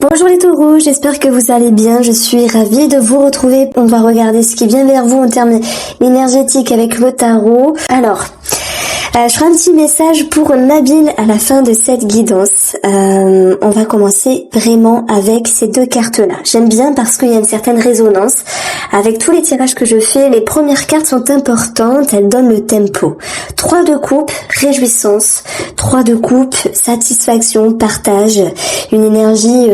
Bonjour les taureaux, j'espère que vous allez bien, je suis ravie de vous retrouver. On va regarder ce qui vient vers vous en termes énergétiques avec le tarot. Alors, je ferai un petit message pour Nabil à la fin de cette guidance. On va commencer vraiment avec ces deux cartes-là. J'aime bien parce qu'il y a une certaine résonance. Avec tous les tirages que je fais, les premières cartes sont importantes, elles donnent le tempo. 3 de coupe, réjouissance. 3 de coupe, satisfaction, partage. Une énergie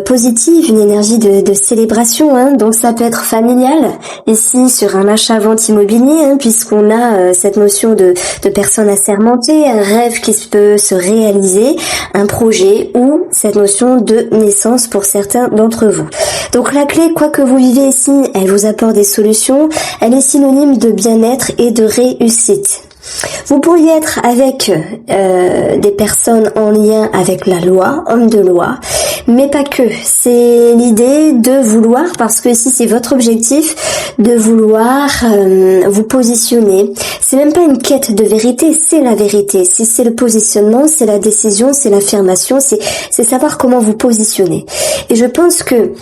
positive, une énergie de célébration. Donc ça peut être familial, ici sur un achat-vente immobilier, puisqu'on a cette notion de personne assermentée, un rêve qui peut se réaliser, un projet ou cette notion de naissance pour certains d'entre vous. Donc la clé, quoi que vous vivez ici, elle vous apporte des solutions, elle est synonyme de bien-être et de réussite. Vous pourriez être avec des personnes en lien avec la loi, homme de loi, mais pas que. C'est l'idée de vouloir, parce que ici c'est votre objectif, de vouloir vous positionner. C'est même pas une quête de vérité, c'est la vérité. Si c'est le positionnement, c'est la décision, c'est l'affirmation, c'est savoir comment vous positionner. Et je pense que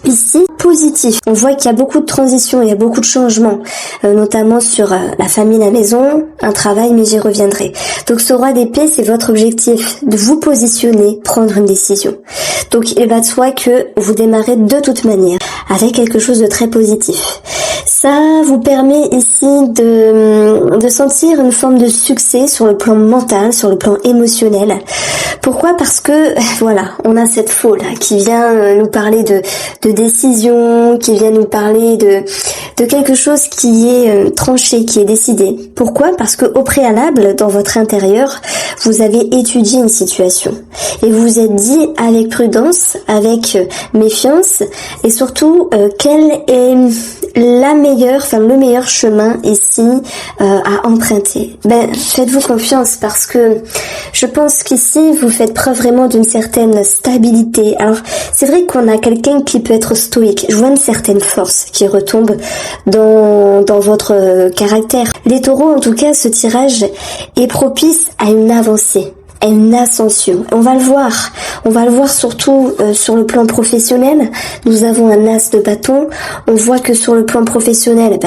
ici, positif. On voit qu'il y a beaucoup de transitions, il y a beaucoup de changements, notamment sur la famille, la maison, un travail, mais j'y reviendrai. Donc ce roi d'épée, c'est votre objectif, de vous positionner, prendre une décision. Donc il va de soi que vous démarrez de toute manière avec quelque chose de très positif. Ça vous permet ici de sentir une forme de succès sur le plan mental, sur le plan émotionnel. Pourquoi ? Parce que, voilà, on a cette foule qui vient nous parler de décision, qui vient nous parler de quelque chose qui est tranché, qui est décidé. Pourquoi ? Parce que au préalable, dans votre intérieur, vous avez étudié une situation et vous vous êtes dit avec prudence, avec méfiance et surtout quel est le meilleur chemin ici à emprunter. Faites-vous confiance parce que je pense qu'ici vous faites preuve vraiment d'une certaine stabilité. Alors c'est vrai qu'on a quelqu'un qui peut être stoïque. Je vois une certaine force qui retombe dans votre caractère. Les taureaux, en tout cas, ce tirage est propice à une avancée, à une ascension. On va le voir surtout sur le plan professionnel. Nous avons un as de bâton. On voit que sur le plan professionnel,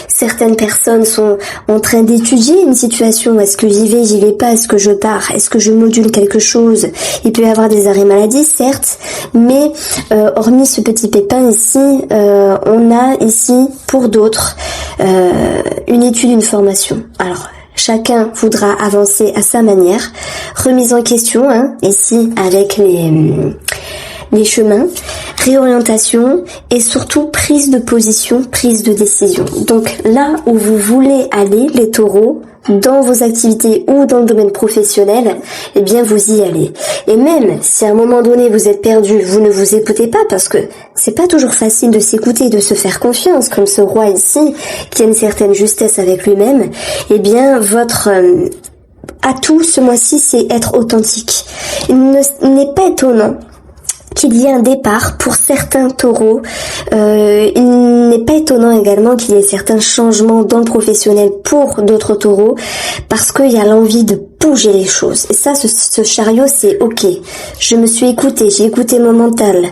certaines personnes sont en train d'étudier une situation. Est-ce que j'y vais pas? Est-ce que je pars? Est-ce que je module quelque chose? Il peut y avoir des arrêts maladie, certes, mais hormis ce petit pépin ici, on a ici pour d'autres une étude, une formation. Alors chacun voudra avancer à sa manière. Remise en question, ici avec les chemins, réorientation et surtout prise de position, prise de décision. Donc là où vous voulez aller, les taureaux, dans vos activités ou dans le domaine professionnel, eh bien vous y allez. Et même si à un moment donné vous êtes perdu, vous ne vous écoutez pas parce que c'est pas toujours facile de s'écouter, de se faire confiance, comme ce roi ici qui a une certaine justesse avec lui-même, eh bien votre atout ce mois-ci, c'est être authentique. Il n'est pas étonnant qu'il y ait un départ pour certains taureaux. Il n'est pas étonnant également qu'il y ait certains changements dans le professionnel pour d'autres taureaux parce qu'il y a l'envie de bouger les choses. Et ça, ce chariot, c'est ok. Je me suis écoutée, j'ai écouté mon mental,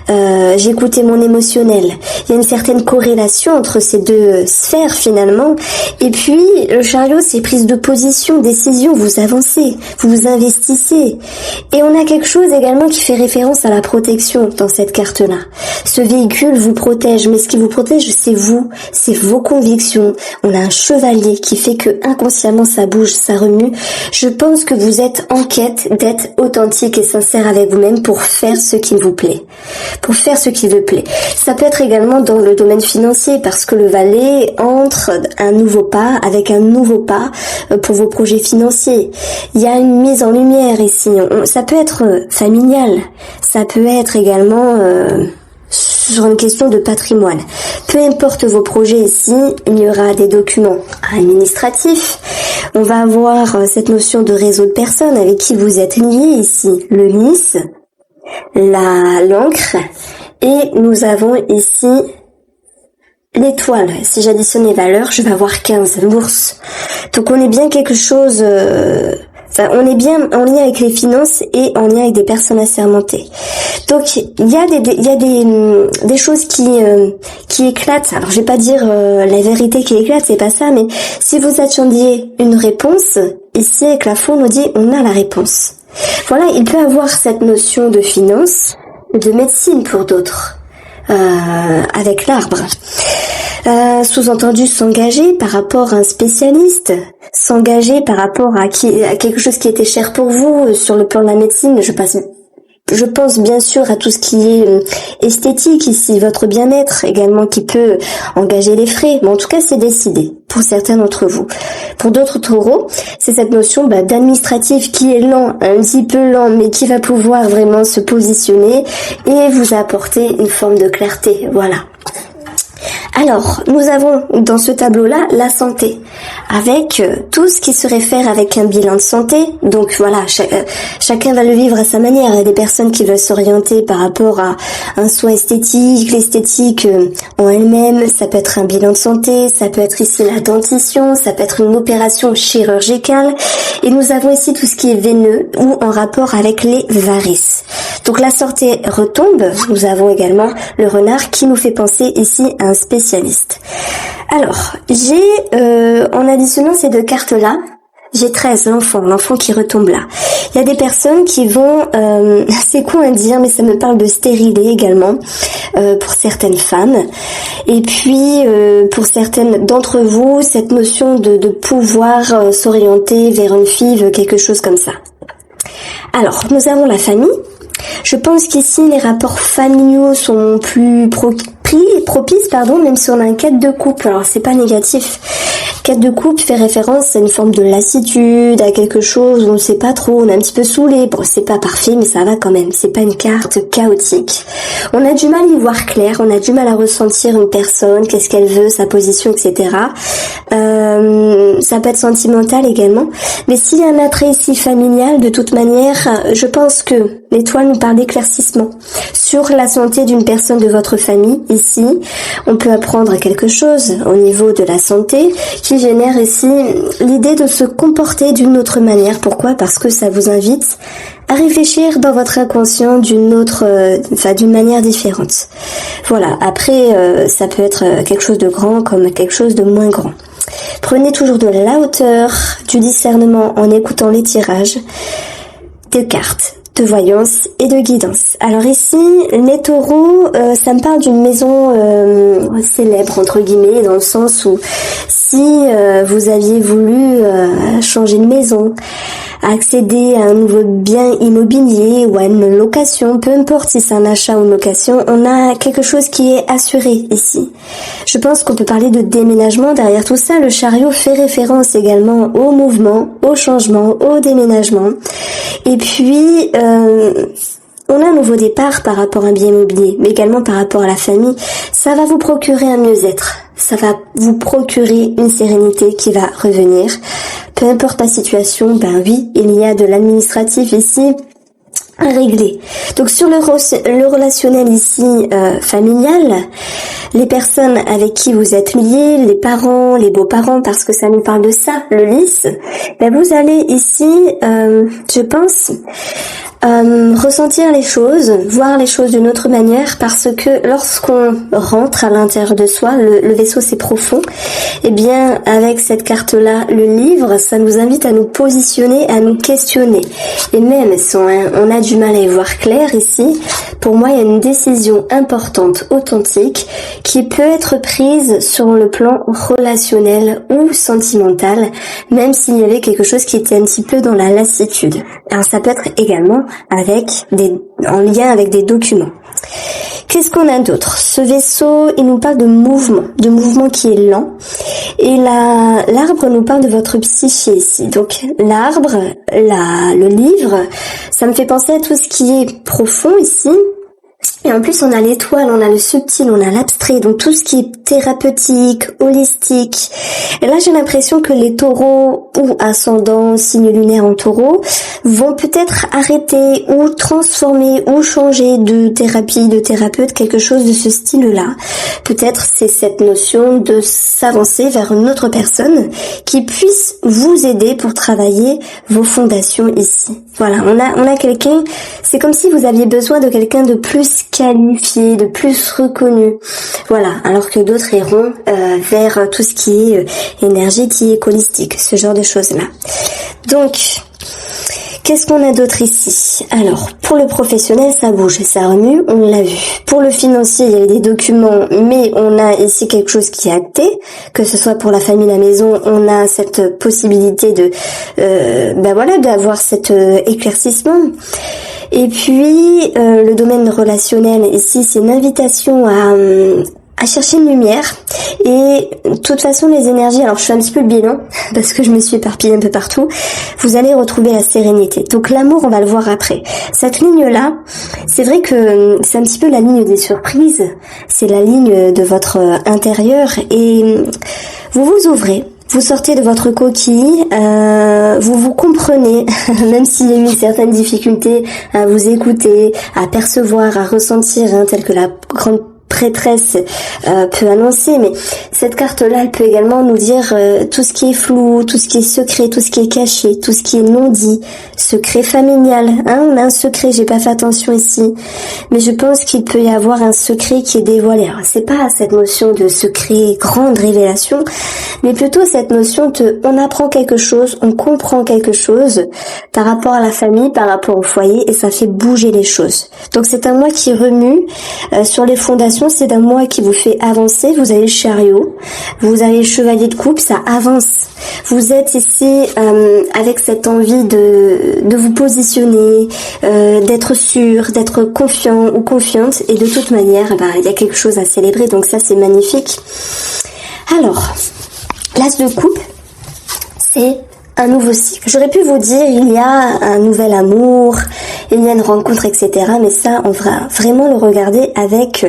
j'ai écouté mon émotionnel. Il y a une certaine corrélation entre ces deux sphères finalement. Et puis, le chariot, c'est prise de position, décision, vous avancez, vous vous investissez. Et on a quelque chose également qui fait référence à la protection dans cette carte-là. Ce véhicule vous protège, mais ce qui vous protège, c'est vous, c'est vos convictions. On a un chevalier qui fait que inconsciemment ça bouge, ça remue. Je pense que vous êtes en quête d'être authentique et sincère avec vous-même pour faire ce qui vous plaît. Pour faire ce qui vous plaît. Ça peut être également dans le domaine financier parce que le valet entre avec un nouveau pas pour vos projets financiers. Il y a une mise en lumière ici. Ça peut être familial. Ça peut être également sur une question de patrimoine. Peu importe vos projets ici, il y aura des documents administratifs. On va avoir cette notion de réseau de personnes avec qui vous êtes liés ici. Le lys, l'encre et nous avons ici l'étoile. Si j'additionne les valeurs, je vais avoir 15, l'ours. Donc on est bien quelque chose Enfin, on est bien en lien avec les finances et en lien avec des personnes assermentées. Donc, il y a des choses qui éclatent. Alors, je vais pas dire la vérité qui éclate, c'est pas ça, mais si vous attendiez une réponse, ici, avec la Faux nous dit, on a la réponse. Voilà, il peut avoir cette notion de finance, de médecine pour d'autres, avec l'arbre. Sous-entendu, s'engager par rapport à un spécialiste, s'engager par rapport à quelque chose qui était cher pour vous sur le plan de la médecine. Je pense bien sûr à tout ce qui est esthétique ici, votre bien-être également qui peut engager les frais, mais en tout cas c'est décidé pour certains d'entre vous. Pour d'autres taureaux, c'est cette notion d'administratif qui est lent, un petit peu lent, mais qui va pouvoir vraiment se positionner et vous apporter une forme de clarté, voilà. Alors, nous avons dans ce tableau-là la santé, avec tout ce qui se réfère avec un bilan de santé. Donc voilà, chacun va le vivre à sa manière. Il y a des personnes qui veulent s'orienter par rapport à un soin esthétique, l'esthétique en elle-même, ça peut être un bilan de santé, ça peut être ici la dentition, ça peut être une opération chirurgicale. Et nous avons ici tout ce qui est veineux ou en rapport avec les varices. Donc la santé retombe. Nous avons également le renard qui nous fait penser ici à un spécialiste. Alors, en additionnant ces deux cartes-là, j'ai 13, l'enfant qui retombe là. Il y a des personnes qui vont, c'est con à dire, mais ça me parle de stérilet également, pour certaines femmes. Et puis, pour certaines d'entre vous, cette notion de pouvoir s'orienter vers une fille, quelque chose comme ça. Alors, nous avons la famille. Je pense qu'ici, les rapports familiaux sont plus propices, même si on a un 4 de coupe. Alors, c'est pas négatif. 4 de coupe fait référence à une forme de lassitude, à quelque chose où on ne sait pas trop, on est un petit peu saoulé. Bon, c'est pas parfait, mais ça va quand même. C'est pas une carte chaotique. On a du mal à y voir clair, on a du mal à ressentir une personne, qu'est-ce qu'elle veut, sa position, etc. Ça peut être sentimental également. Mais s'il y a un attrait ici familial, de toute manière, je pense que l'étoile nous parle d'éclaircissement sur la santé d'une personne de votre famille. Ici, on peut apprendre quelque chose au niveau de la santé qui génère ici l'idée de se comporter d'une autre manière. Pourquoi ? Parce que ça vous invite à réfléchir dans votre inconscient d'une manière différente. Voilà. Après, ça peut être quelque chose de grand comme quelque chose de moins grand. Prenez toujours de la hauteur, du discernement en écoutant les tirages des cartes de voyance et de guidance. Alors ici, les taureaux, ça me parle d'une maison célèbre, entre guillemets, dans le sens où si vous aviez voulu changer de maison, accéder à un nouveau bien immobilier ou à une location, peu importe si c'est un achat ou une location, on a quelque chose qui est assuré ici. Je pense qu'on peut parler de déménagement derrière tout ça. Le chariot fait référence également au mouvement, au changement, au déménagement. Et puis, on a un nouveau départ par rapport à un bien immobilier, mais également par rapport à la famille. Ça va vous procurer un mieux-être. Ça va vous procurer une sérénité qui va revenir. Peu importe la situation, oui, il y a de l'administratif ici à régler. Donc sur le relationnel ici familial, les personnes avec qui vous êtes liés, les parents, les beaux-parents, parce que ça nous parle de ça, le lys, vous allez ici, je pense, ressentir les choses, voir les choses d'une autre manière, parce que lorsqu'on rentre à l'intérieur de soi, le vaisseau c'est profond, et bien avec cette carte-là, le livre, ça nous invite à nous positionner, à nous questionner. Et même si on a du mal à y voir clair ici, pour moi il y a une décision importante, authentique, qui peut être prise sur le plan relationnel ou sentimental, même s'il y avait quelque chose qui était un petit peu dans la lassitude. Alors ça peut être également en lien avec des documents. Qu'est-ce qu'on a d'autre ? Ce vaisseau, il nous parle de mouvement qui est lent. Et l'arbre nous parle de votre psyché ici. Donc l'arbre, le livre, ça me fait penser à tout ce qui est profond ici. Et en plus, on a l'étoile, on a le subtil, on a l'abstrait, donc tout ce qui est thérapeutique, holistique. Et là, j'ai l'impression que les taureaux ou ascendants, signe lunaire en taureau, vont peut-être arrêter ou transformer ou changer de thérapie, de thérapeute, quelque chose de ce style-là. Peut-être c'est cette notion de s'avancer vers une autre personne qui puisse vous aider pour travailler vos fondations ici. Voilà, on a quelqu'un, c'est comme si vous aviez besoin de quelqu'un de plus qualifié, de plus reconnu. Voilà, alors que d'autres iront vers tout ce qui est énergétique, holistique, ce genre de choses-là. Donc, qu'est-ce qu'on a d'autre ici? Alors, pour le professionnel, ça bouge, ça remue, on l'a vu. Pour le financier, il y a des documents, mais on a ici quelque chose qui est acté, que ce soit pour la famille, la maison, on a cette possibilité de, d'avoir cet éclaircissement. Et puis, le domaine relationnel, ici, c'est une invitation à chercher une lumière. Et de toute façon, les énergies, alors je fais un petit peu le bilan parce que je me suis éparpillée un peu partout, vous allez retrouver la sérénité. Donc l'amour, on va le voir après. Cette ligne-là, c'est vrai que c'est un petit peu la ligne des surprises, c'est la ligne de votre intérieur et vous vous ouvrez. Vous sortez de votre coquille, vous vous comprenez, même s'il y a eu certaines difficultés à vous écouter, à percevoir, à ressentir, telles que la grande prêtresse peut annoncer, mais cette carte-là, elle peut également nous dire tout ce qui est flou, tout ce qui est secret, tout ce qui est caché, tout ce qui est non dit, secret familial. On a un secret, j'ai pas fait attention ici, mais je pense qu'il peut y avoir un secret qui est dévoilé. Alors, c'est pas cette notion de secret, grande révélation, mais plutôt cette notion de on apprend quelque chose, on comprend quelque chose par rapport à la famille, par rapport au foyer, et ça fait bouger les choses. Donc c'est un mois qui remue sur les fondations. C'est un mois qui vous fait avancer. Vous avez le chariot, vous avez le chevalier de coupe, ça avance. Vous êtes ici avec cette envie de vous positionner, d'être sûr, d'être confiant ou confiante. Et de toute manière, il y a quelque chose à célébrer. Donc ça, c'est magnifique. Alors, l'as de coupe, c'est un nouveau cycle. J'aurais pu vous dire, il y a un nouvel amour, il y a une rencontre, etc. Mais ça, on va vraiment le regarder avec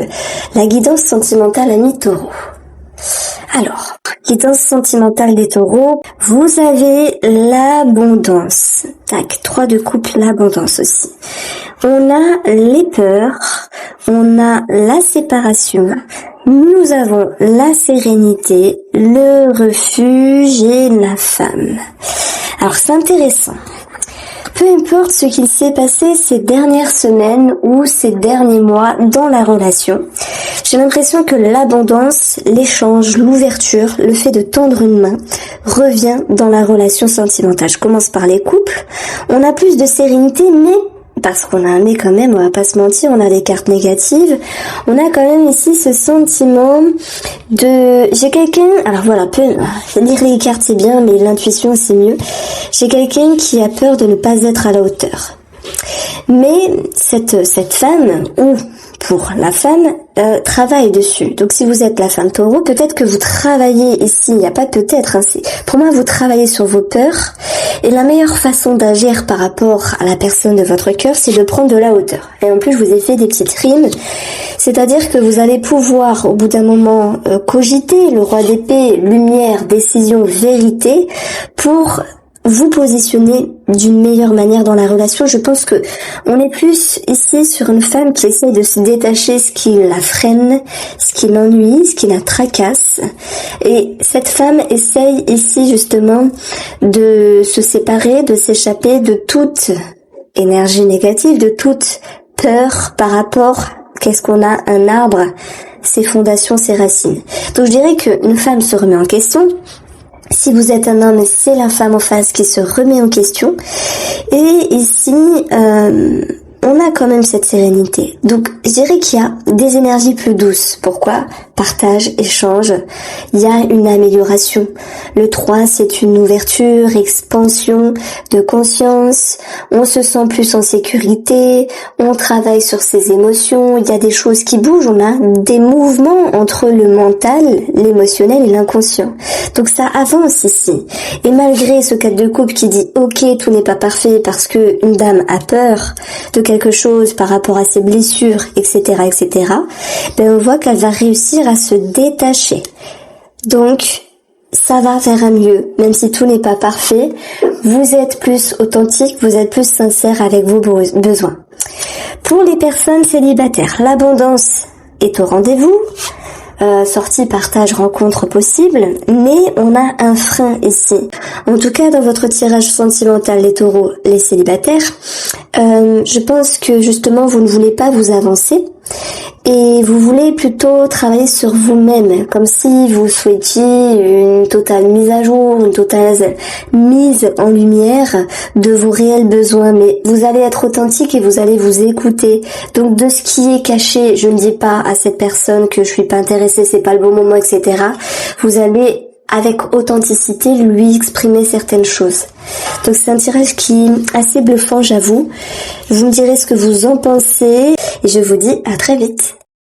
la guidance sentimentale ami taureau. Alors, guidance sentimentale des taureaux, vous avez l'abondance. Tac, 3 de coupe, l'abondance aussi. On a les peurs, on a la séparation, nous avons la sérénité, le refuge et la femme. Alors c'est intéressant. Peu importe ce qu'il s'est passé ces dernières semaines ou ces derniers mois dans la relation, j'ai l'impression que l'abondance, l'échange, l'ouverture, le fait de tendre une main revient dans la relation sentimentale. Je commence par les couples. On a plus de sérénité, mais parce qu'on a un mais quand même, on va pas se mentir, on a des cartes négatives. On a quand même ici ce sentiment de... J'ai quelqu'un... Alors voilà, lire les cartes c'est bien, mais l'intuition c'est mieux. J'ai quelqu'un qui a peur de ne pas être à la hauteur. Mais cette femme, ou pour la femme, travaille dessus. Donc si vous êtes la femme taureau, peut-être que vous travaillez ici, il n'y a pas peut-être, pour moi vous travaillez sur vos peurs, et la meilleure façon d'agir par rapport à la personne de votre cœur, c'est de prendre de la hauteur. Et en plus je vous ai fait des petites rimes, c'est-à-dire que vous allez pouvoir au bout d'un moment cogiter, le roi d'épée, lumière, décision, vérité, pour vous positionner d'une meilleure manière dans la relation. Je pense que on est plus ici sur une femme qui essaye de se détacher ce qui la freine, ce qui l'ennuie, ce qui la tracasse. Et cette femme essaye ici justement de se séparer, de s'échapper de toute énergie négative, de toute peur par rapport, qu'est-ce qu'on a? Un arbre, ses fondations, ses racines. Donc je dirais qu'une femme se remet en question. Si vous êtes un homme, c'est la femme en face qui se remet en question. Et ici, on a quand même cette sérénité. Donc, je dirais qu'il y a des énergies plus douces. Pourquoi? partage, échange, il y a une amélioration. Le 3, c'est une ouverture, expansion de conscience, on se sent plus en sécurité, on travaille sur ses émotions, il y a des choses qui bougent, on a des mouvements entre le mental, l'émotionnel et l'inconscient. Donc ça avance ici. Et malgré ce 4 de coupe qui dit ok, tout n'est pas parfait parce que une dame a peur de quelque chose par rapport à ses blessures, etc., etc., ben on voit qu'elle va réussir à se détacher. Donc, ça va vers un mieux, même si tout n'est pas parfait. Vous êtes plus authentique, vous êtes plus sincère avec vos besoins. Pour les personnes célibataires, l'abondance est au rendez-vous. Sortie, partage, rencontre possible, mais on a un frein ici. En tout cas, dans votre tirage sentimental, les taureaux, les célibataires, je pense que justement, vous ne voulez pas vous avancer et vous voulez plutôt travailler sur vous-même, comme si vous souhaitiez une totale mise à jour, une totale mise en lumière de vos réels besoins, mais vous allez être authentique et vous allez vous écouter. Donc de ce qui est caché, je ne dis pas à cette personne que je suis pas intéressée, c'est pas le bon moment, etc. Vous allez avec authenticité lui exprimer certaines choses. Donc c'est un tirage qui est assez bluffant, j'avoue. Vous me direz ce que vous en pensez et je vous dis à très vite.